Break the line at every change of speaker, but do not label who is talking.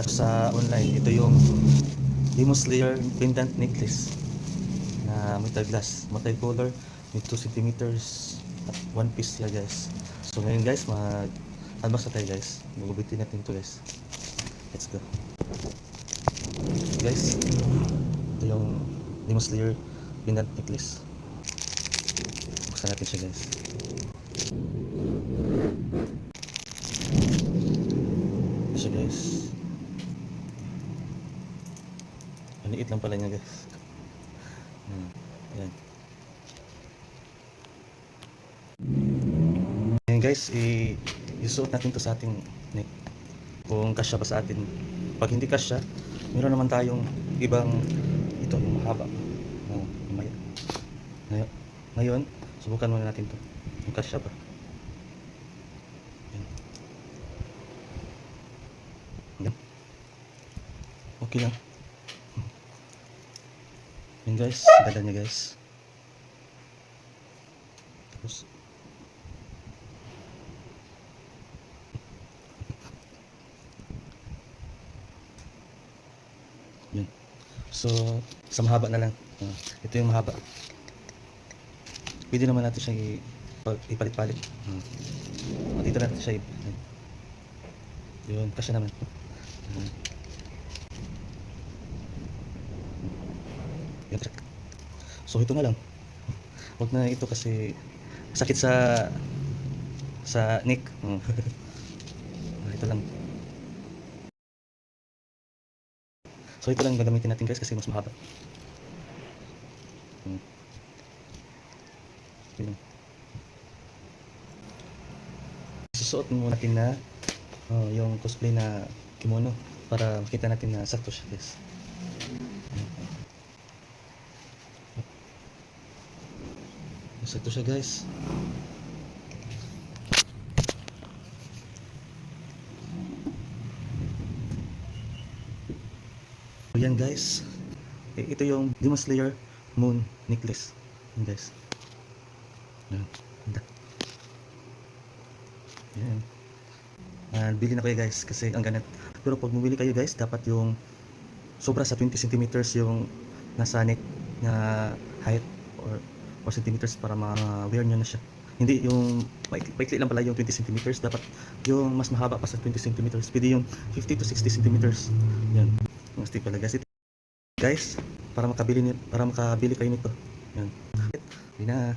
sa online. Ito yung Demon Slayer pendant necklace na multi-glass, multi-color, may 2 centimeters at 1 piece siya guys. So ngayon guys, mag-unbox na tayo guys. Magubitin natin ito guys. Let's go. Guys, ito yung Demon Slayer pendant necklace. Buksan natin siya guys. Ito siya guys. Maliit lang pala niya guys. Yan. Ayan guys, isuot natin to sa ating neck. Kung kasya pa sa atin. Pag hindi kasya, meron naman tayong ibang ito, yung mahaba. Ngayon, subukan muna natin to. Yung kasya pa. Yan. Yan. Okay lang. Yan guys, ganda niya guys. Tapos yun. So, sa mahaba na lang. Ito yung mahaba. Pwede naman natin siya ipalit-palit. Dito natin siya yun, kasya naman. So ito na lang. Huwag na ito kasi sakit sa neck. Ito lang. So ito lang gagamitin natin guys kasi mas mahaba. Susuot muna natin na yung cosplay na kimono para makita natin na sakto siya guys. Sakto siya guys. Yan guys. Ito yung Demon Slayer Moon necklace. Yan guys. Yan. Yan. Bili na kayo guys kasi ang ganit. Pero pag bumili kayo guys, dapat yung sobra sa 20 centimeters yung nasa neck na height or centimeters para ma-wear nyo na siya. Hindi yung paikli lang pala yung 20 centimeters, dapat yung mas mahaba pa sa 20 centimeters. Pwede yung 50 to 60 centimeters. Yan. Yung stick pala guys. Para makabili kayo nito. Yan. Hindi na.